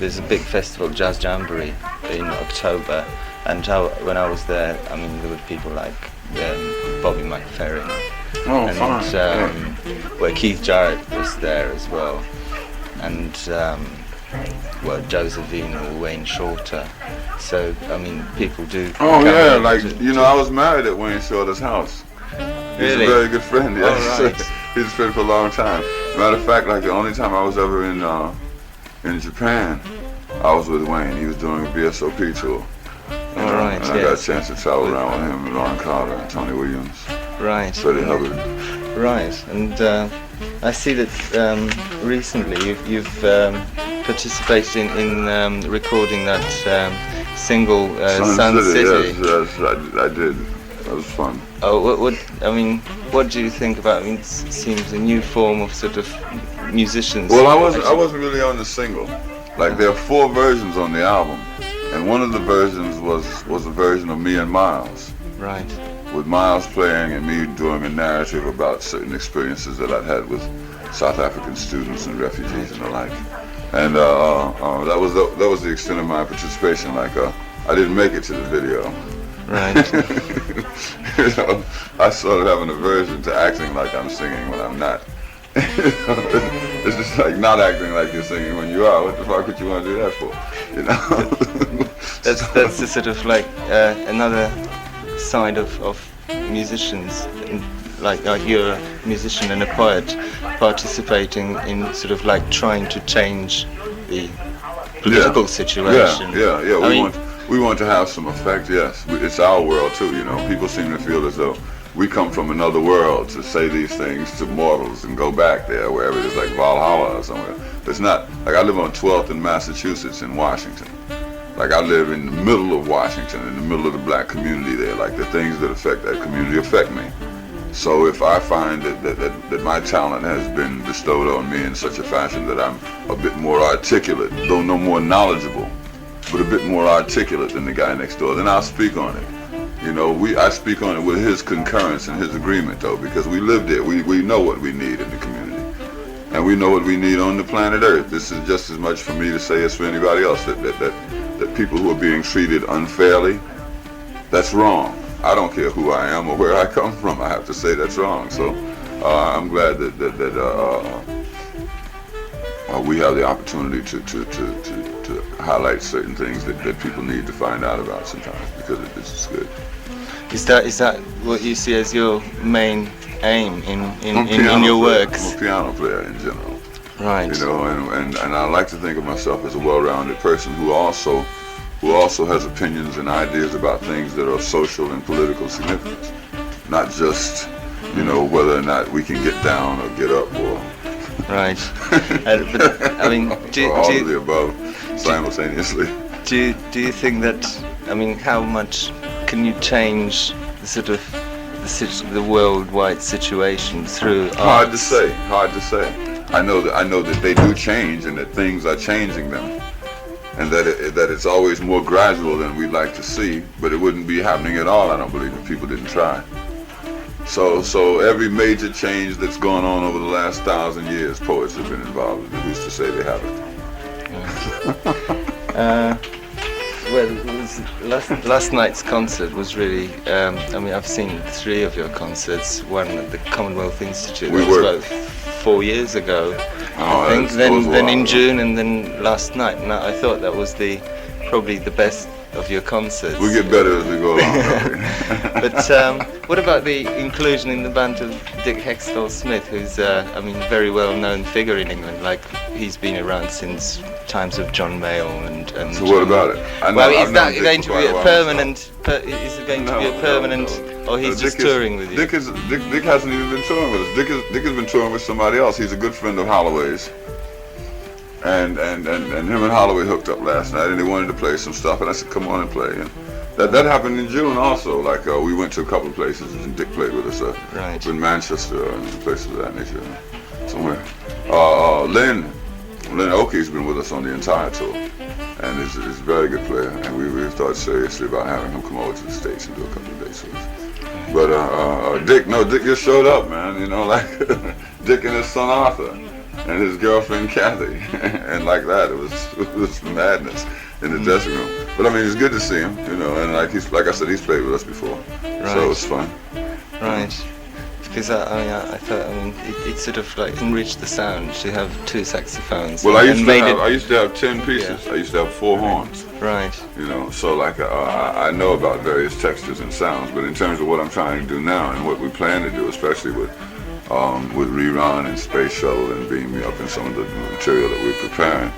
there's a big festival, Jazz Jamboree, in October, and when I was there, I mean, there were people like Bobby McFerrin, where Keith Jarrett was there as well, and Josephine or Wayne Shorter. So I mean, people do. Oh yeah, like I was married at Wayne Shorter's house. He's really? a very good friend. Yes, right. He's a friend for a long time. Matter of fact, like the only time I was ever in Japan, I was with Wayne. He was doing a BSOP tour. Right. And I got a chance to travel around with him, and Ron Carter, and Tony Williams, right, Freddie Hubbard. Right, and I see that recently you've participated in recording that single Sun City. Yes, I did. That was fun. Oh, what do you think about? I mean, it seems a new form of sort of musicians. Well, I wasn't really on the single. Like there are 4 versions on the album, and one of the versions was a version of me and Miles. Right. With Miles playing and me doing a narrative about certain experiences that I'd had with South African students and refugees and the like. And that was the extent of my participation. Like I didn't make it to the video. Right. I sort of have an aversion to acting like I'm singing when I'm not. It's just like not acting like you're singing when you are. What the fuck would you want to do that for? That's the sort of like another side of musicians, like you're a musician and a poet participating in sort of like trying to change the political situation. Yeah. We want to have some effect. Yes, it's our world too. People seem to feel as though we come from another world to say these things to mortals and go back there wherever it is, like Valhalla or somewhere. It's not like I live on 12th in Massachusetts in Washington. Like I live in the middle of Washington, in the middle of the black community there. Like the things that affect that community affect me. So if I find that my talent has been bestowed on me in such a fashion that I'm a bit more articulate, though no more knowledgeable, but a bit more articulate than the guy next door, then I'll speak on it. I speak on it with his concurrence and his agreement though, because we live there. We know what we need in the community. And we know what we need on the planet Earth. This is just as much for me to say as for anybody else that people who are being treated unfairly, that's wrong. I don't care who I am or where I come from. I have to say that's wrong. So I'm glad that we have the opportunity to highlight certain things that people need to find out about sometimes, because this is good. Is that what you see as your main aim in your works? I'm a piano player in general. Right. And I like to think of myself as a well-rounded person who also has opinions and ideas about things that are of social and political significance. Not just, whether or not we can get down or get up or... Right. But, I mean, all of the above simultaneously. Do you think that, I mean, how much can you change the sort of the worldwide situation through art? Hard to say. I know that they do change and that things are changing them, and that it's always more gradual than we'd like to see, but it wouldn't be happening at all, I don't believe, if people didn't try. So every major change that's gone on over the last 1,000 years, poets have been involved in it. Who's to say they haven't? Last night's concert was really, I've seen 3 of your concerts, one at the Commonwealth Institute, that was about 4 years ago, I think, then in June, and then last night, and I thought that was probably the best of your concerts. We get better as we go along. But what about the inclusion in the band of Dick Hextall-Smith, who's very well-known figure in England? Like, he's been around since times of John Mayall and so what about it? Is that going to be a permanent? Is it going to be a permanent, or he's just touring with you? Dick hasn't even been touring with us. Dick has been touring with somebody else. He's a good friend of Holloway's. And him and Holloway hooked up last night, and they wanted to play some stuff, and I said, come on and play. And that happened in June also. Like we went to a couple of places, and Dick played with us right. in Manchester and places of that nature, somewhere. Lynn Oakey's been with us on the entire tour, and is a very good player, and we thought seriously about having him come over to the States and do a couple of days with us. But Dick just showed up, man. Like Dick and his son Arthur. and his girlfriend Kathy, and like that, it was madness in the dressing room. But I mean, it's good to see him, you know, and like I said, he's played with us before, so it was fun. Right. Because I thought, it sort of like enriched the sound to have two saxophones. Well, I used to have 10 pieces. Yeah. I used to have 4 horns. Right. You know, so like I know about various textures and sounds, but in terms of what I'm trying to do now and what we plan to do, especially with Rerun and Space Shuttle and Beam Me Up and some of the material that we're preparing,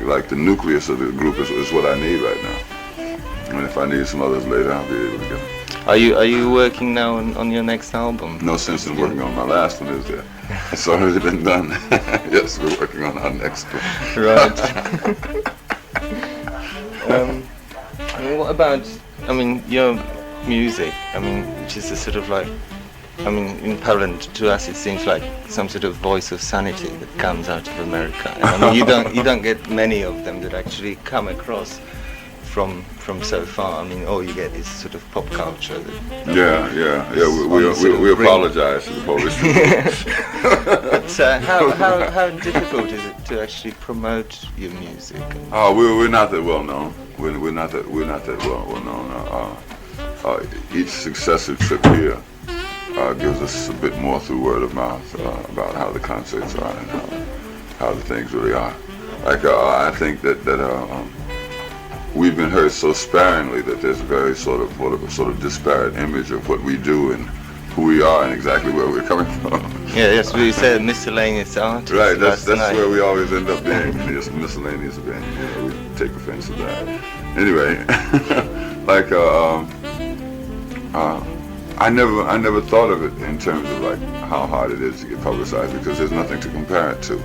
like the nucleus of the group is what I need right now. And if I need some others later, I'll be able to get them. Are you working now on your next album? No sense in working on my last one, is there? It's already been done. Yes, we're working on our next one. Right. What about, your music? Which is a sort of like, in Poland, to us it seems like some sort of voice of sanity that comes out of America. And you don't get many of them that actually come across from so far. All you get is sort of pop culture. We apologize to the Polish people. But how difficult is it to actually promote your music? We're not that well known. We're not that well known. Each successive trip here gives us a bit more through word of mouth about how the concerts are and how the things really are. I think that we've been heard so sparingly that there's a very sort of disparate image of what we do and who we are and exactly where we're coming from. Yeah, yes, we said miscellaneous art. Right, that's where we always end up being, just miscellaneous being. We take offense to that. Anyway, I never thought of it in terms of like how hard it is to get publicized because there's nothing to compare it to.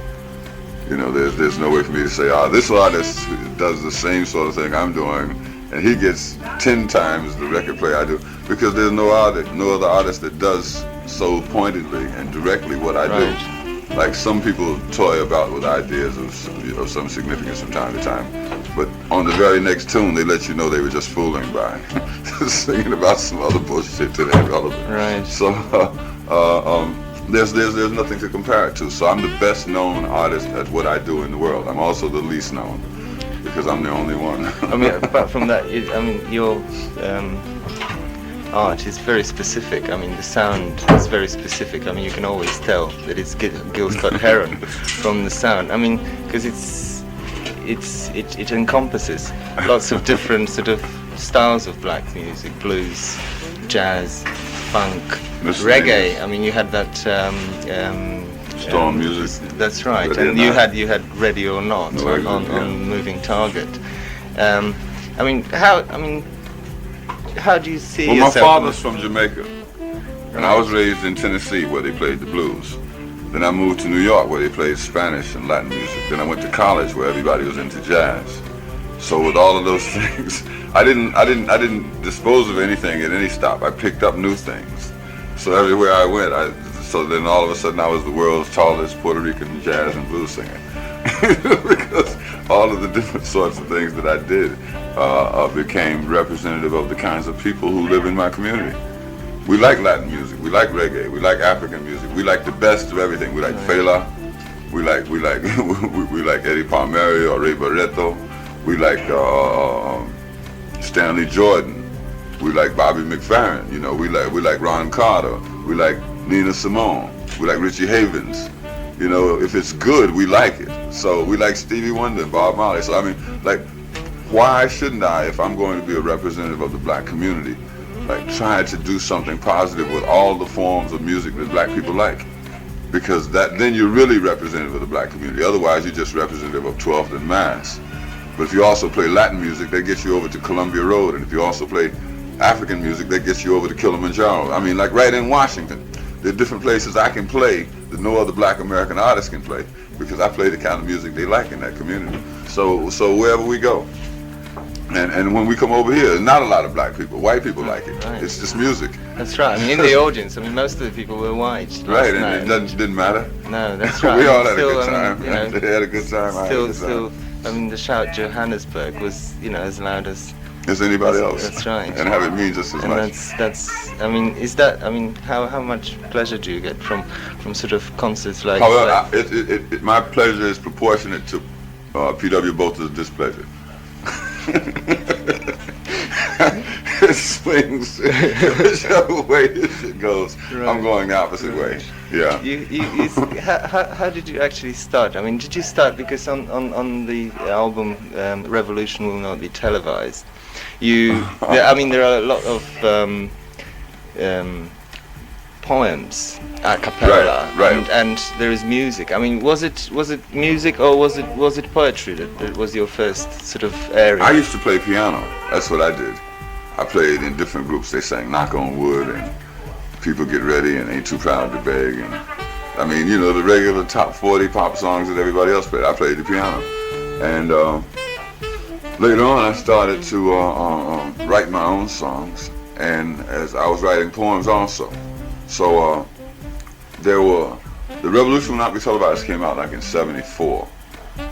You know, there's no way for me to say, this artist does the same sort of thing I'm doing, and he gets 10 times the record play I do, because there's no other artist that does so pointedly and directly what I do. Like some people toy about with ideas of some significance from time to time, but on the very next tune they let you know they were just fooling by singing about some other bullshit that ain't relevant. Right. So There's nothing to compare it to. So I'm the best known artist at what I do in the world. I'm also the least known because I'm the only one. Apart from that, your art is very specific. The sound is very specific. You can always tell that it's Gil Scott-Heron from the sound. Because it encompasses lots of different sort of styles of black music: blues, jazz, funk, reggae. You had that storm music. That's right, and you had Ready or Not on Moving Target. How do you see yourself? My father's from Jamaica, and I was raised in Tennessee where they played the blues. Then I moved to New York where they played Spanish and Latin music. Then I went to college where everybody was into jazz. So with all of those things, I didn't dispose of anything at any stop. I picked up new things. So everywhere I went, so then all of a sudden I was the world's tallest Puerto Rican jazz and blues singer. Because all of the different sorts of things that I did became representative of the kinds of people who live in my community. We like Latin music, we like reggae, we like African music, we like the best of everything. We like Fela, we like Eddie Palmieri or Ray Barretto, we like Stanley Jordan, we like Bobby McFerrin, we like Ron Carter, we like Nina Simone, we like Richie Havens. If it's good, we like it. So we like Stevie Wonder and Bob Marley. So why shouldn't I, if I'm going to be a representative of the black community, try to do something positive with all the forms of music that black people like? Because then you're really representative of the black community. Otherwise, you're just representative of 12th and Mass. But if you also play Latin music, that gets you over to Columbia Road. And if you also play African music, that gets you over to Kilimanjaro. Right in Washington, there are different places I can play that no other black American artist can play because I play the kind of music they like in that community. So wherever we go. And when we come over here, there's not a lot of black people. White people like it. Right. It's just music. That's right. In the audience, most of the people were white. Right, and it didn't matter. No, that's right. We all had a good time. They had a good time. Still, the shout Johannesburg was, as loud as as anybody else. That's right. And have it mean just as and much. How much pleasure do you get from sort of concerts like? However, my pleasure is proportionate to P.W. Botha's displeasure. It swings whichever way this shit goes. Right. I'm going the opposite way. Yeah. How did you actually start? I mean, did you start because on the album Revolution Will Not Be Televised, there are a lot of poems a cappella, right. And there is music. I mean, was it music or was it poetry that was your first sort of area? I used to play piano. That's what I did. I played in different groups. They sang Knock on Wood and People Get Ready and Ain't Too Proud to Beg, and I mean, you know, the regular top 40 pop songs that everybody else played. I played the piano. And later on I started to write my own songs, and as I was writing poems also. So the Revolution Will Not Be Televised came out like in '74,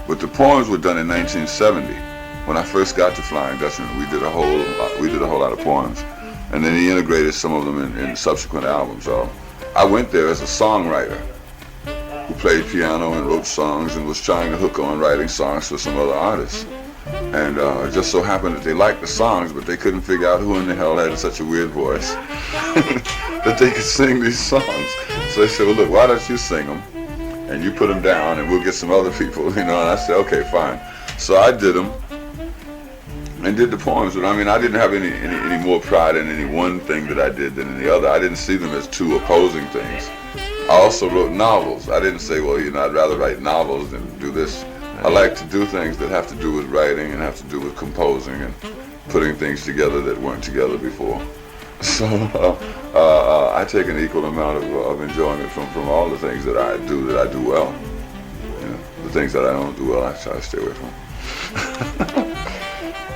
but the poems were done in 1970. When I first got to Flying Dutchman, we did a whole lot of poems, and then he integrated some of them in subsequent albums. I went there as a songwriter who played piano and wrote songs and was trying to hook on writing songs for some other artists. And it just so happened that they liked the songs, but they couldn't figure out who in the hell had such a weird voice that they could sing these songs. So they said, well, look, why don't you sing them, and you put them down, and we'll get some other people, you know. And I said, okay, fine. So I did them and did the poems. But I mean, I didn't have any more pride in any one thing that I did than any other. I didn't see them as two opposing things. I also wrote novels. I didn't say, well, you know, I'd rather write novels than do this. I like to do things that have to do with writing and have to do with composing and putting things together that weren't together before. So I take an equal amount of enjoyment from all the things that I do well. You know, the things that I don't do well, I try to stay away from.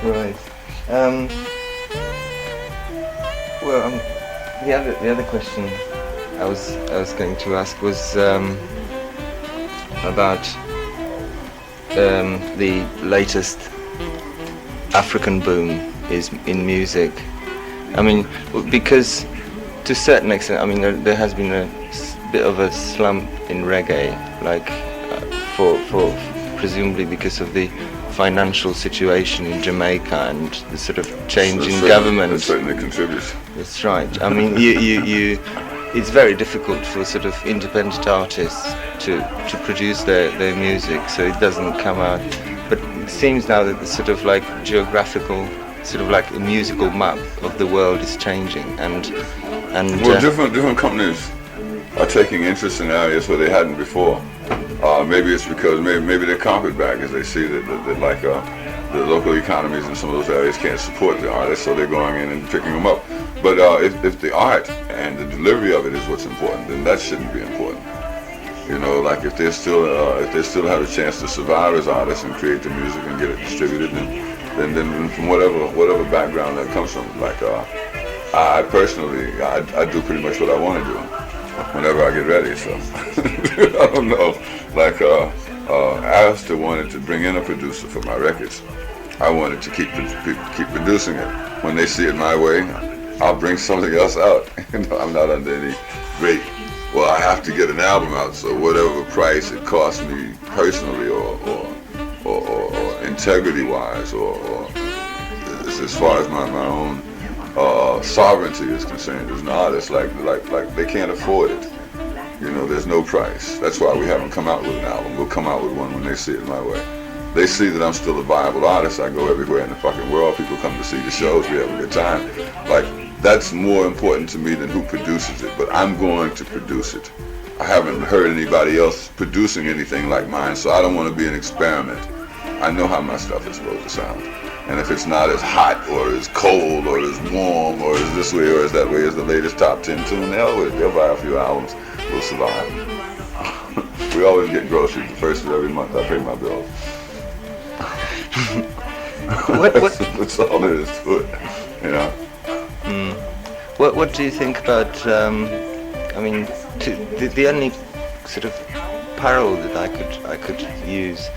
Right. The other question I was going to ask was about the latest African boom is in music. I mean, because to a certain extent, I mean, there has been a bit of a slump in reggae, like for presumably because of the financial situation in Jamaica and the sort of change in government. It certainly contributes. That's right. I mean, it's very difficult for sort of independent artists to produce their music, so it doesn't come out. But it seems now that the sort of like geographical, sort of like a musical map of the world is changing, and well, different companies are taking interest in areas where they hadn't before. Maybe it's because maybe they're carpetbaggers. They see that like the local economies in some of those areas can't support the artists, so they're going in and picking them up. But if the art and the delivery of it is what's important, then that shouldn't be important. You know, like if they still have a chance to survive as artists and create the music and get it distributed, then from whatever background that comes from, like I personally do pretty much what I want to do whenever I get ready. So I don't know. Like Arista wanted to bring in a producer for my records. I wanted to keep producing it. When they see it my way, I'll bring something else out. You know, I'm not under any great, well, I have to get an album out, so whatever price it costs me personally or integrity-wise or as far as my own sovereignty is concerned as an artist, like they can't afford it. You know, there's no price. That's why we haven't come out with an album. We'll come out with one when they see it my way. They see that I'm still a viable artist. I go everywhere in the fucking world. People come to see the shows. We have a good time. Like, that's more important to me than who produces it. But I'm going to produce it. I haven't heard anybody else producing anything like mine, so I don't want to be an experiment. I know how my stuff is supposed to sound. And if it's not as hot or as cold or as warm or as this way or as that way as the latest top 10 tune, the hell with it. They'll buy a few albums. We'll survive. We always get groceries the first of every month. I pay my bills. That's all there is to it, you know. What do you think about? I mean, the only sort of parallel that I could use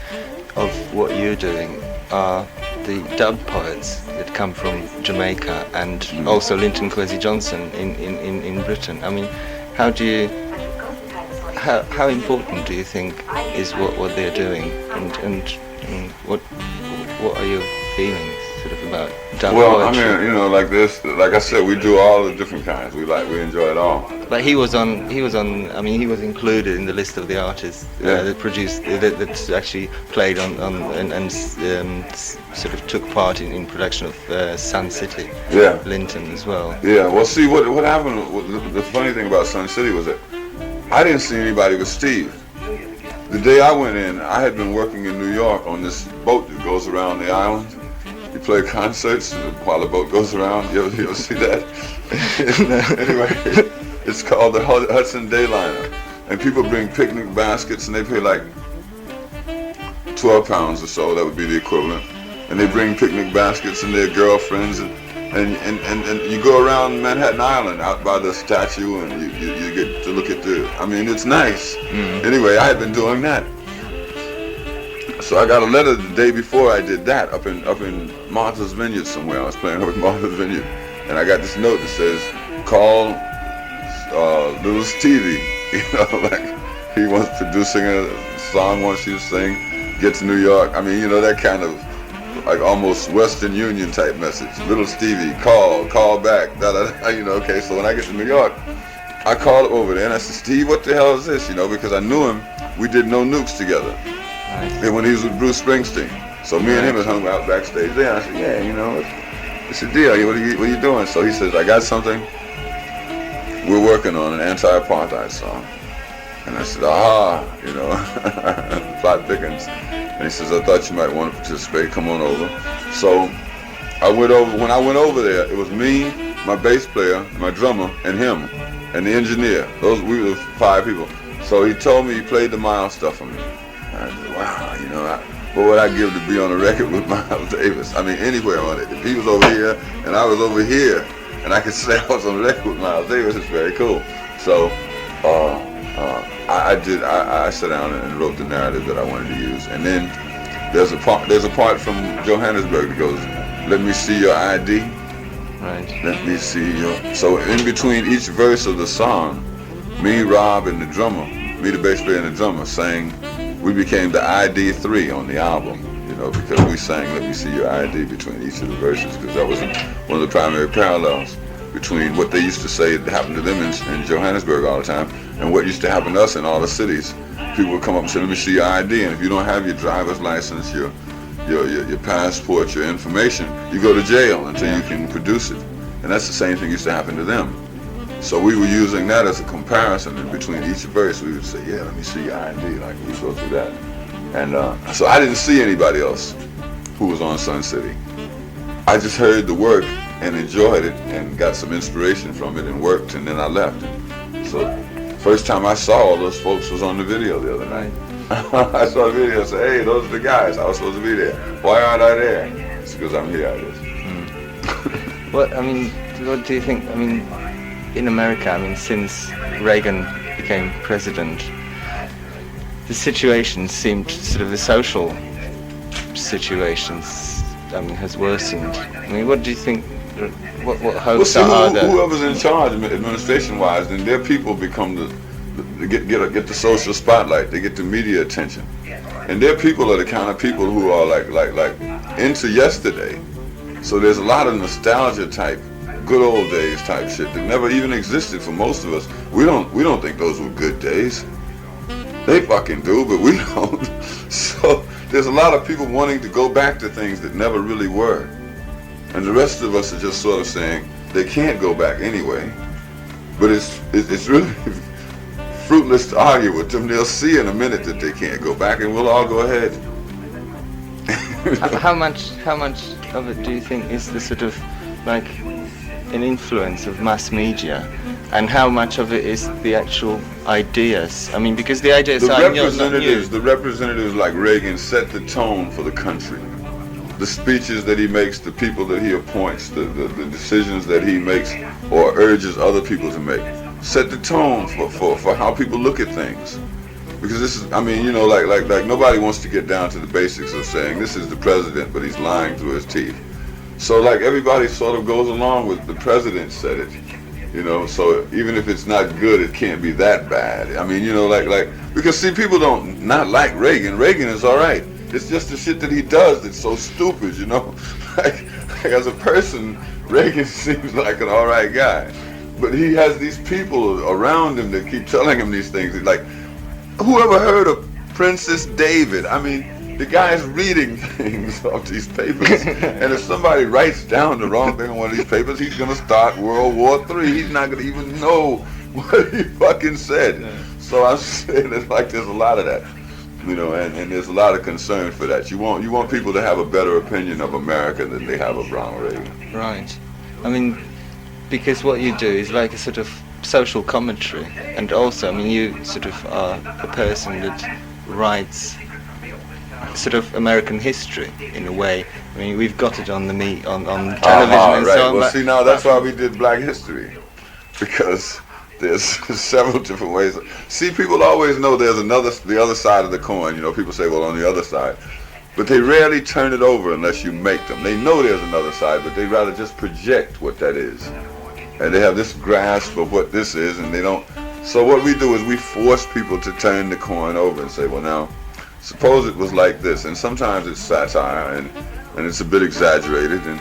of what you're doing are the dub poets that come from Jamaica and also Linton Kwesi Johnson in Britain. I mean, how important do you think is what they're doing, and what are your feelings sort of about dub poetry? I mean, like this, like I said, we do all the different kinds. We enjoy it all. But he was included in the list of the artists that produced, that actually played on and sort of took part in production of Sun City. Yeah. Linton as well. Yeah. Well, see, what happened? The funny thing about Sun City was that I didn't see anybody but Steve. The day I went in, I had been working in New York on this boat that goes around the island. You play concerts while the boat goes around. You ever see that? Anyway. It's called the Hudson Dayliner, and people bring picnic baskets, and they pay like 12 pounds or so. That would be the equivalent. And they bring picnic baskets and their girlfriends, and you go around Manhattan Island out by the statue, and you get to look at it's nice. Anyway, I had been doing that. So I got a letter the day before I did that up in Martha's Vineyard somewhere. I was playing up in Martha's Vineyard, and I got this note that says, call Little Stevie, like he wants producing a song, wants you to sing, get to New York. I mean, that kind of like almost Western Union type message. Little Stevie, call back, okay. So when I get to New York, I called over there and I said, Steve, what the hell is this? Because I knew him. We did No Nukes together. Nice. And when he was with Bruce Springsteen. So me and him was hung out backstage there. I said, yeah, it's a deal. What are you doing? So he says, I got something. We're working on an anti-apartheid song. And I said, plot thickens. And he says, I thought you might want to participate, come on over. So I went over, when I went over there, it was me, my bass player, my drummer, and him, and the engineer. We were 5 people. So he told me he played the Miles stuff for me. And I said, wow, what would I give to be on a record with Miles Davis? I mean, anywhere on it. If he was over here and I was over here, and I could say I was on the record with Miles Davis, it's very cool. So I sat down and wrote the narrative that I wanted to use. And then there's a part from Johannesburg that goes, let me see your ID. Right. Let me see your... So in between each verse of the song, me, Rob, and the drummer, me, the bass player, and the drummer sang, we became the ID 3 on the album. Because we sang Let Me See Your ID between each of the verses, because that was one of the primary parallels between what they used to say happened to them in Johannesburg all the time and what used to happen to us in all the cities. People would come up and say, let me see your ID, and if you don't have your driver's license, your passport, your information, you go to jail until you can produce it. And that's the same thing used to happen to them. So we were using that as a comparison, and between each verse we would say, yeah, let me see your ID, like we go through that. And so I didn't see anybody else who was on Sun City. I just heard the work and enjoyed it and got some inspiration from it and worked, and then I left. So first time I saw all those folks was on the video the other night. I saw the video and said, hey, those are the guys. I was supposed to be there. Why aren't I there? It's because I'm here, I guess. What do you think? In America, since Reagan became president, the situation seemed sort of the social situations has worsened. What do you think? What hopes are there? Whoever's in charge administration-wise, then their people become get the social spotlight. They get the media attention, and their people are the kind of people who are like into yesterday. So there's a lot of nostalgia type, good old days type shit that never even existed for most of us. We don't think those were good days. They fucking do, but we don't. So there's a lot of people wanting to go back to things that never really were. And the rest of us are just sort of saying they can't go back anyway. But it's really fruitless to argue with them. They'll see in a minute that they can't go back, and we'll all go ahead. How much of it do you think is the sort of like an influence of mass media, and how much of it is the actual ideas? Because the ideas are not new. The representatives like Reagan set the tone for the country. The speeches that he makes, the people that he appoints, the decisions that he makes or urges other people to make, set the tone for how people look at things. Because this is, I mean, you know, like nobody wants to get down to the basics of saying this is the president, but he's lying through his teeth. So like everybody sort of goes along with the president said it, you know. So even if it's not good, it can't be that bad. I mean, you know, like because see, people don't not like Reagan. Reagan is all right. It's just the shit that he does that's so stupid, you know. like as a person, Reagan seems like an all right guy, but he has these people around him that keep telling him these things. Like, whoever heard of Princess David? I mean, the guy's reading things off these papers, and if somebody writes down the wrong thing on one of these papers, he's gonna start World War III. He's not gonna even know what he fucking said. So I'm saying that like there's a lot of that, you know, and there's a lot of concern for that. You want people to have a better opinion of America than they have of Ronald Reagan. Right. I mean, because what you do is like a sort of social commentary, and also, I mean, you sort of are a person that writes sort of American history in a way. I mean, we've got it on the on television and right. so on. Well, see, now that's why we did Black History, because there's several different ways. See, people always know there's the other side of the coin. You know, people say, well, on the other side, but they rarely turn it over unless you make them. They know there's another side, but they'd rather just project what that is. And they have this grasp of what this is, and they don't. So what we do is we force people to turn the coin over and say, well, now, suppose it was like this. And sometimes it's satire, and it's a bit exaggerated, and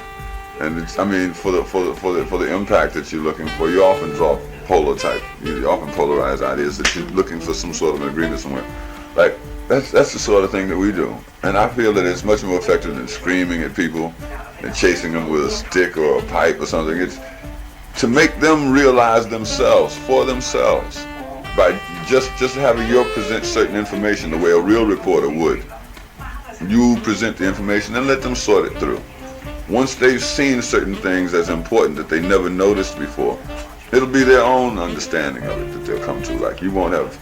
it's, I mean, for the impact that you're looking for, you often draw polar type. You often polarize ideas that you're looking for some sort of an agreement somewhere. Like that's the sort of thing that we do, and I feel that it's much more effective than screaming at people and chasing them with a stick or a pipe or something. It's to make them realize themselves for themselves by just having you present certain information the way a real reporter would. You present the information and let them sort it through. Once they've seen certain things as important that they never noticed before, it'll be their own understanding of it that they'll come to. Like, you won't have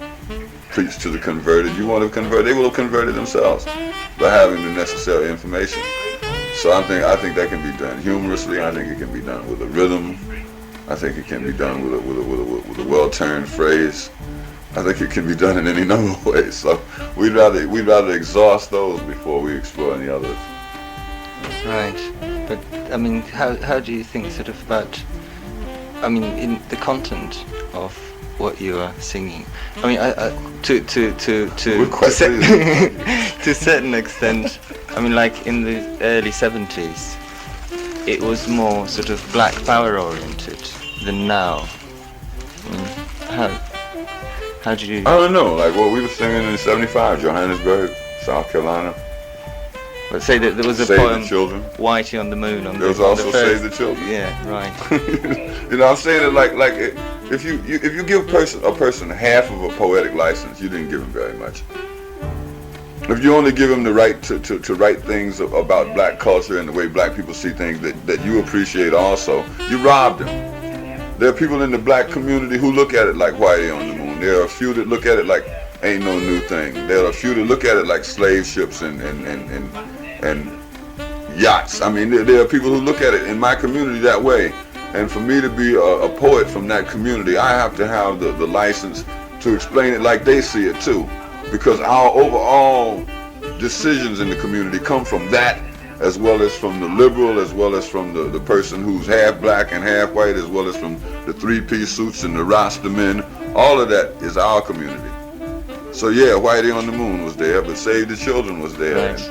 preached to the converted, you won't have converted, they will have converted themselves by having the necessary information. So I think that can be done humorously. I think it can be done with a rhythm. I think it can be done with a well-turned phrase. I think it can be done in any number of ways. So we'd rather exhaust those before we explore any others. Right. But I mean, how do you think sort of about, I mean, in the content of what you are singing? I mean, to a certain extent, I mean, like in the early 70s, it was more sort of black power oriented than now. I mean, how do you? I don't know, like what we were singing in '75, Johannesburg, South Carolina. Let's say that there was a Save poem, the Children. Whitey on the Moon. There was also Save the Children. Yeah, right. You know, I'm saying it like if you give a person half of a poetic license, you didn't give him very much. If you only give him the right to write things about black culture and the way black people see things that you appreciate also, you robbed him. There are people in the black community who look at it like Whitey on the Moon. There are a few that look at it like ain't no new thing. There are a few that look at it like slave ships and yachts. I mean, there are people who look at it in my community that way. And for me to be a poet from that community, I have to have the license to explain it like they see it too. Because our overall decisions in the community come from that, as well as from the liberal, as well as from the person who's half black and half white, as well as from the three-piece suits and the Rasta men. All of that is our community. So yeah, Whitey on the Moon was there, but Save the Children was there. Right.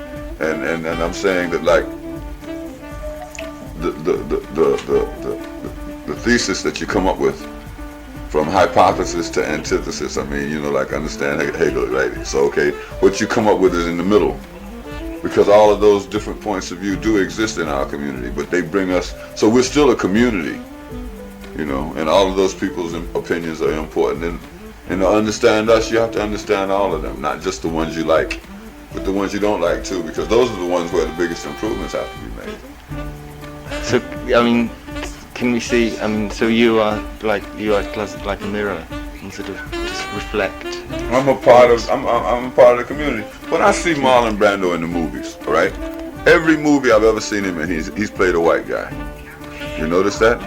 And I'm saying that, like, the thesis that you come up with from hypothesis to antithesis, I mean, you know, like, understand Hegel, right? So, okay, what you come up with is in the middle, because all of those different points of view do exist in our community, but they bring us, so we're still a community, you know, and all of those people's opinions are important. And to understand us, you have to understand all of them, not just the ones you like, but the ones you don't like too, because those are the ones where the biggest improvements have to be made. So, I mean, can we see, I mean, so you are like a mirror and sort of just reflect. I'm a part of the community. When I see Marlon Brando in the movies, all right, every movie I've ever seen him in, he's played a white guy. You notice that?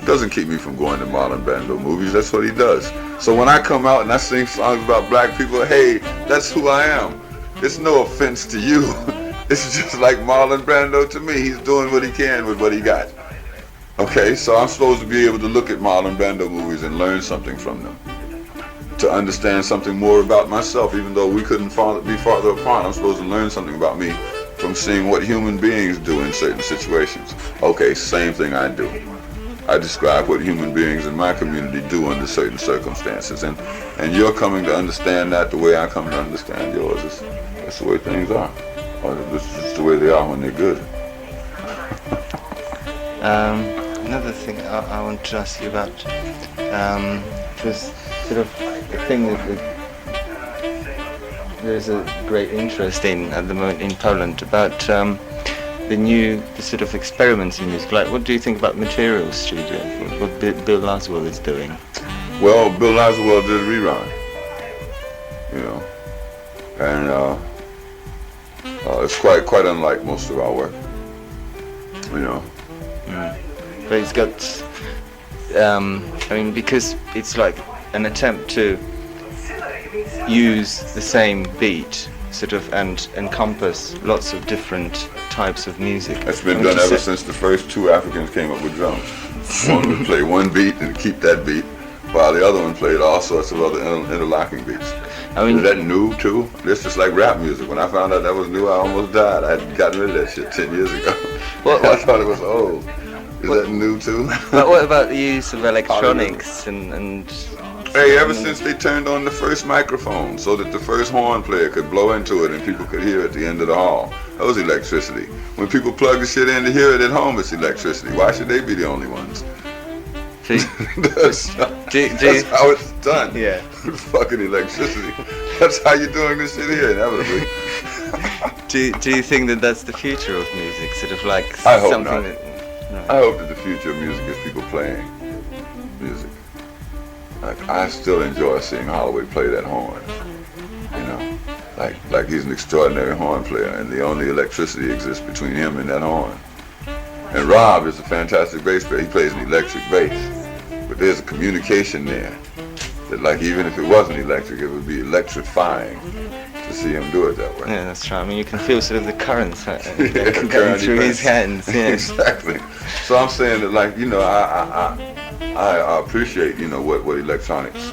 doesn't keep me from going to Marlon Brando movies. That's what he does. So when I come out and I sing songs about black people, hey, that's who I am. It's no offense to you. It's just like Marlon Brando to me. He's doing what he can with what he got. Okay, so I'm supposed to be able to look at Marlon Brando movies and learn something from them. To understand something more about myself, even though we couldn't be farther apart. I'm supposed to learn something about me from seeing what human beings do in certain situations. Okay, same thing I do. I describe what human beings in my community do under certain circumstances, and you're coming to understand that the way I come to understand yours. That's the way things are. Or this is the way they are when they're good. Another thing I want to ask you about was sort of a thing that there's a great interest in at the moment in Poland about the sort of experiments in music. Like, what do you think about Material Studio? What Bill Laswell is doing? Well, Bill Laswell did a rerun, you know, and it's quite unlike most of our work, you know. But it's got, I mean, because it's like an attempt to use the same beat, sort of, and encompass lots of different types of music. That's been done ever since the first two Africans came up with drums. One would play one beat and keep that beat, while the other one played all sorts of other interlocking beats. I mean, is that new too? It's just like rap music. When I found out that was new, I almost died. I had gotten rid of that shit 10 years ago. I thought it was old. Is that new too? But what about the use of electronics and Hey, ever since they turned on the first microphone so that the first horn player could blow into it and people could hear at the end of the hall, that was electricity. When people plug the shit in to hear it at home, it's electricity. Why should they be the only ones? That's how it's done. Yeah. Fucking electricity. That's how you're doing this shit here, inevitably. Do you think that that's the future of music? Sort of like I hope something not. that... I hope that the future of music is people playing music. Like, I still enjoy seeing Holloway play that horn. You know, like he's an extraordinary horn player, and the only electricity exists between him and that horn. And Rob is a fantastic bass player. He plays an electric bass, but there's a communication there that, like, even if it wasn't electric, it would be electrifying to see him do it that way. Yeah, that's right. I mean, you can feel sort of the currents going through his hands. Yeah. Exactly. So I'm saying that, like, you know, I appreciate, you know, what electronics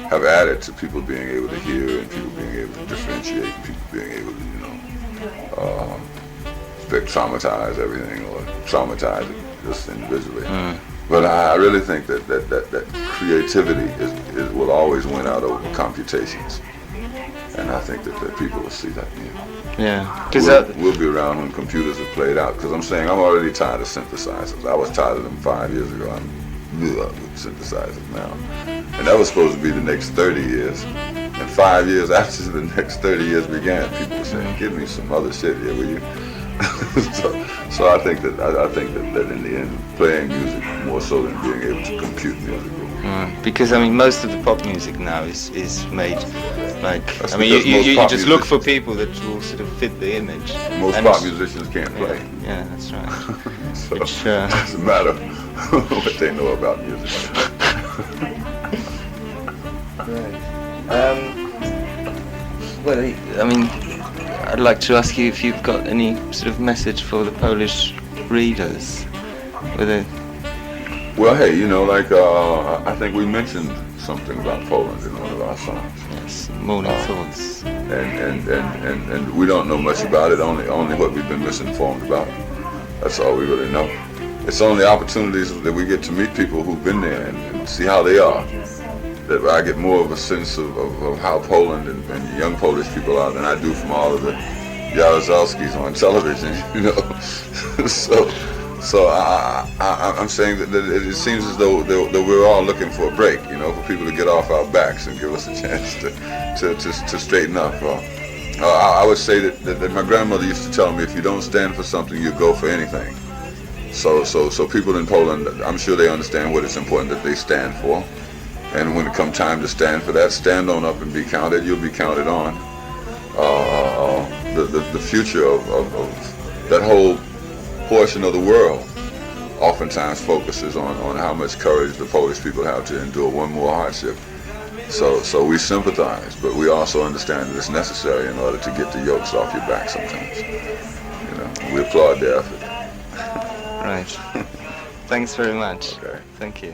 have added to people being able to hear and people being able to differentiate and people being able to, you know, spectromatize everything or traumatize it just individually. But I really think that creativity will always win out over computations. And I think that people will see that. Yeah. We'll be around when computers are played out. Because I'm saying I'm already tired of synthesizers. I was tired of them 5 years ago. I'm with synthesizers now. And that was supposed to be the next 30 years. And 5 years after the next 30 years began, people were saying, "Give me some other shit here, will you?" so I think that in the end, playing music more so than being able to compute music. Because I mean, most of the pop music now is made like. That's I mean, you just look for musicians- people that will sort of fit the image. Most And pop it's- musicians can't play. Yeah, that's right. So Which, it doesn't matter what they know about music. Well, I mean, I'd like to ask you if you've got any sort of message for the Polish readers. Well, hey, you know, like I think we mentioned something about Poland in one of our songs. Yes, Morning Thoughts. And we don't know much about it. Only what we've been misinformed about. That's all we really know. It's only opportunities that we get to meet people who've been there and see how they are. That I get more of a sense of how Poland and young Polish people are than I do from all of the Jaruzelskis on television, you know. So I'm saying that it seems as though that we're all looking for a break, you know, for people to get off our backs and give us a chance to straighten up. I would say that my grandmother used to tell me, if you don't stand for something, you go for anything. So people in Poland, I'm sure they understand what it's important that they stand for. And when it comes time to stand for that, stand on up and be counted. You'll be counted on. The future of that whole portion of the world oftentimes focuses on how much courage the Polish people have to endure one more hardship. So we sympathize, but we also understand that it's necessary in order to get the yokes off your back sometimes. You know, we applaud the effort. Right. Thanks very much. Okay. Thank you.